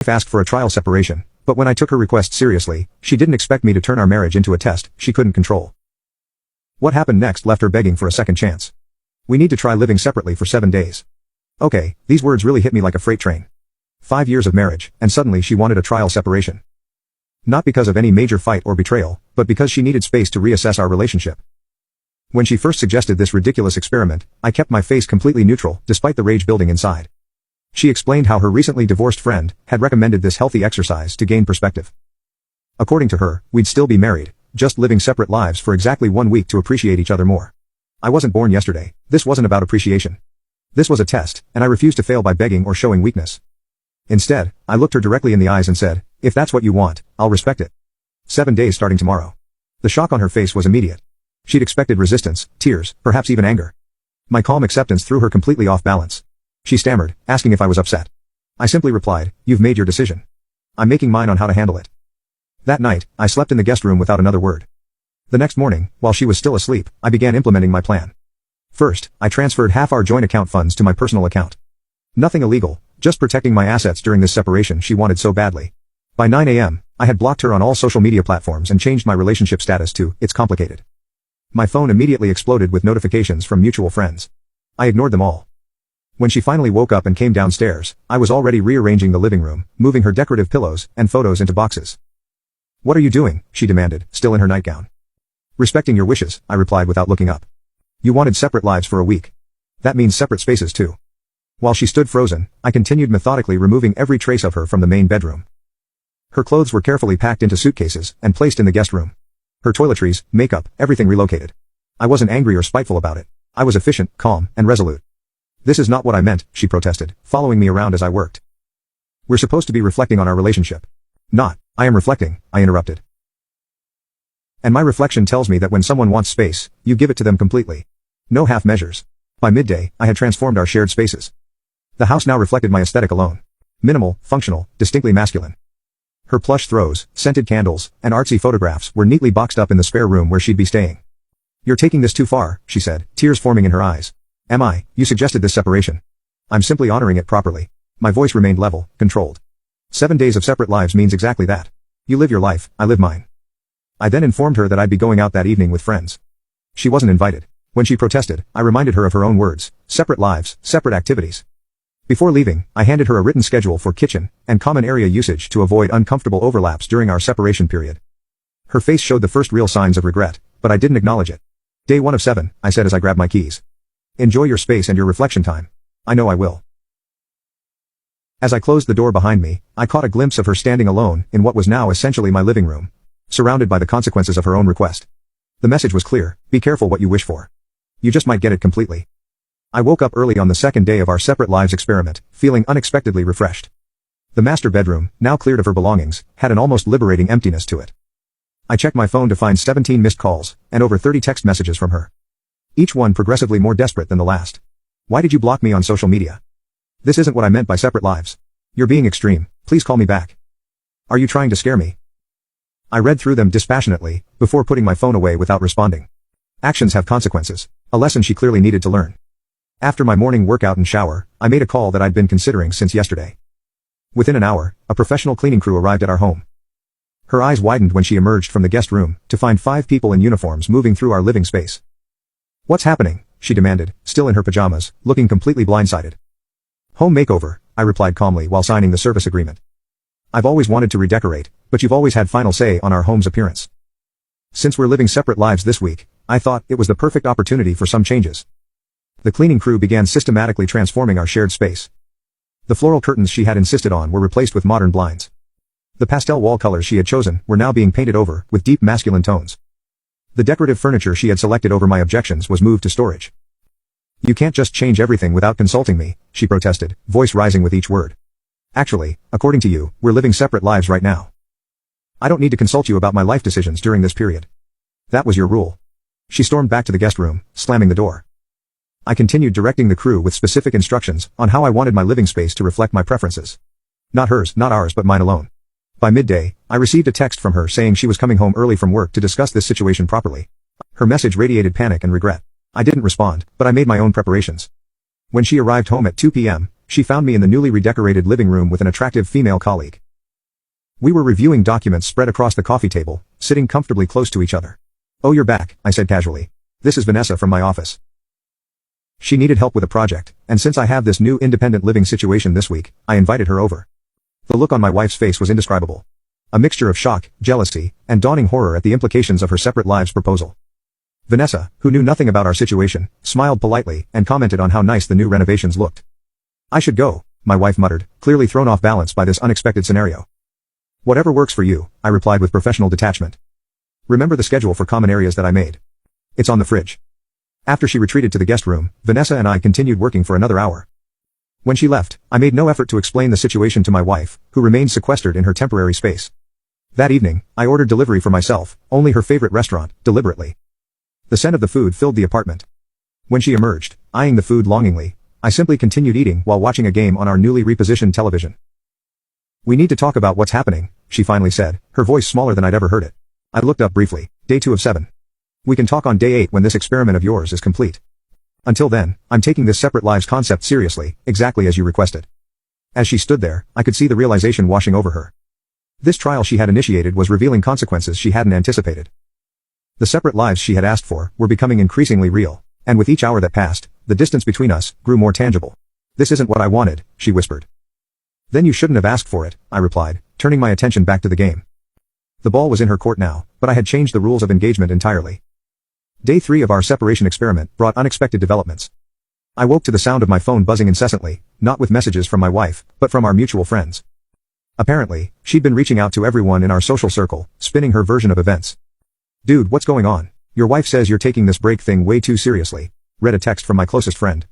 asked for a trial separation, but when I took her request seriously, she didn't expect me to turn our marriage into a test she couldn't control. What happened next left her begging for a second chance. We need to try living separately for 7 days. Okay, these words really hit me like a freight train. 5 years of marriage, and suddenly she wanted a trial separation. Not because of any major fight or betrayal, but because she needed space to reassess our relationship. When she first suggested this ridiculous experiment, I kept my face completely neutral, despite the rage building inside. She explained how her recently divorced friend had recommended this healthy exercise to gain perspective. According to her, we'd still be married, just living separate lives for exactly 1 week to appreciate each other more. I wasn't born yesterday. This wasn't about appreciation. This was a test, and I refused to fail by begging or showing weakness. Instead, I looked her directly in the eyes and said, if that's what you want, I'll respect it. 7 days starting tomorrow. The shock on her face was immediate. She'd expected resistance, tears, perhaps even anger. My calm acceptance threw her completely off balance. She stammered, asking if I was upset. I simply replied, you've made your decision. I'm making mine on how to handle it. That night, I slept in the guest room without another word. The next morning, while she was still asleep, I began implementing my plan. First, I transferred half our joint account funds to my personal account. Nothing illegal, just protecting my assets during this separation she wanted so badly. By 9 a.m., I had blocked her on all social media platforms and changed my relationship status to, it's complicated. My phone immediately exploded with notifications from mutual friends. I ignored them all. When she finally woke up and came downstairs, I was already rearranging the living room, moving her decorative pillows and photos into boxes. What are you doing? She demanded, still in her nightgown. Respecting your wishes, I replied without looking up. You wanted separate lives for a week. That means separate spaces too. While she stood frozen, I continued methodically removing every trace of her from the main bedroom. Her clothes were carefully packed into suitcases and placed in the guest room. Her toiletries, makeup, everything relocated. I wasn't angry or spiteful about it. I was efficient, calm, and resolute. This is not what I meant, she protested, following me around as I worked. We're supposed to be reflecting on our relationship. Not, I am reflecting, I interrupted. And my reflection tells me that when someone wants space, you give it to them completely. No half measures. By midday, I had transformed our shared spaces. The house now reflected my aesthetic alone. Minimal, functional, distinctly masculine. Her plush throws, scented candles, and artsy photographs were neatly boxed up in the spare room where she'd be staying. You're taking this too far, she said, tears forming in her eyes. Am I? You suggested this separation. I'm simply honoring it properly. My voice remained level, controlled. 7 days of separate lives means exactly that. You live your life, I live mine. I then informed her that I'd be going out that evening with friends. She wasn't invited. When she protested, I reminded her of her own words, separate lives, separate activities. Before leaving, I handed her a written schedule for kitchen and common area usage to avoid uncomfortable overlaps during our separation period. Her face showed the first real signs of regret, but I didn't acknowledge it. Day 1 of 7, I said as I grabbed my keys. Enjoy your space and your reflection time. I know I will. As I closed the door behind me, I caught a glimpse of her standing alone in what was now essentially my living room, surrounded by the consequences of her own request. The message was clear, be careful what you wish for. You just might get it completely. I woke up early on the second day of our separate lives experiment, feeling unexpectedly refreshed. The master bedroom, now cleared of her belongings, had an almost liberating emptiness to it. I checked my phone to find 17 missed calls, and over 30 text messages from her. Each one progressively more desperate than the last. Why did you block me on social media? This isn't what I meant by separate lives. You're being extreme, please call me back. Are you trying to scare me? I read through them dispassionately, before putting my phone away without responding. Actions have consequences, a lesson she clearly needed to learn. After my morning workout and shower, I made a call that I'd been considering since yesterday. Within an hour, a professional cleaning crew arrived at our home. Her eyes widened when she emerged from the guest room, to find 5 people in uniforms moving through our living space. What's happening? She demanded, still in her pajamas, looking completely blindsided. Home makeover, I replied calmly while signing the service agreement. I've always wanted to redecorate, but you've always had final say on our home's appearance. Since we're living separate lives this week, I thought it was the perfect opportunity for some changes. The cleaning crew began systematically transforming our shared space. The floral curtains she had insisted on were replaced with modern blinds. The pastel wall colors she had chosen were now being painted over with deep masculine tones. The decorative furniture she had selected over my objections was moved to storage. You can't just change everything without consulting me, she protested, voice rising with each word. Actually, according to you, we're living separate lives right now. I don't need to consult you about my life decisions during this period. That was your rule. She stormed back to the guest room, slamming the door. I continued directing the crew with specific instructions on how I wanted my living space to reflect my preferences. Not hers, not ours, but mine alone. By midday, I received a text from her saying she was coming home early from work to discuss this situation properly. Her message radiated panic and regret. I didn't respond, but I made my own preparations. When she arrived home at 2 p.m., she found me in the newly redecorated living room with an attractive female colleague. We were reviewing documents spread across the coffee table, sitting comfortably close to each other. "Oh, you're back," I said casually. "This is Vanessa from my office." She needed help with a project, and since I have this new independent living situation this week, I invited her over. The look on my wife's face was indescribable. A mixture of shock, jealousy, and dawning horror at the implications of her separate lives proposal. Vanessa, who knew nothing about our situation, smiled politely and commented on how nice the new renovations looked. "I should go," my wife muttered, clearly thrown off balance by this unexpected scenario. "Whatever works for you," I replied with professional detachment. "Remember the schedule for common areas that I made? It's on the fridge." After she retreated to the guest room, Vanessa and I continued working for another hour. When she left, I made no effort to explain the situation to my wife, who remained sequestered in her temporary space. That evening, I ordered delivery for myself, only her favorite restaurant, deliberately. The scent of the food filled the apartment. When she emerged, eyeing the food longingly, I simply continued eating while watching a game on our newly repositioned television. "We need to talk about what's happening," she finally said, her voice smaller than I'd ever heard it. I looked up briefly. "Day 2 of 7. We can talk on day 8 when this experiment of yours is complete. Until then, I'm taking this separate lives concept seriously, exactly as you requested." As she stood there, I could see the realization washing over her. This trial she had initiated was revealing consequences she hadn't anticipated. The separate lives she had asked for were becoming increasingly real, and with each hour that passed, the distance between us grew more tangible. "This isn't what I wanted," she whispered. "Then you shouldn't have asked for it," I replied, turning my attention back to the game. The ball was in her court now, but I had changed the rules of engagement entirely. Day 3 of our separation experiment brought unexpected developments. I woke to the sound of my phone buzzing incessantly, not with messages from my wife, but from our mutual friends. Apparently, she'd been reaching out to everyone in our social circle, spinning her version of events. "Dude, what's going on? Your wife says you're taking this break thing way too seriously," read a text from my closest friend.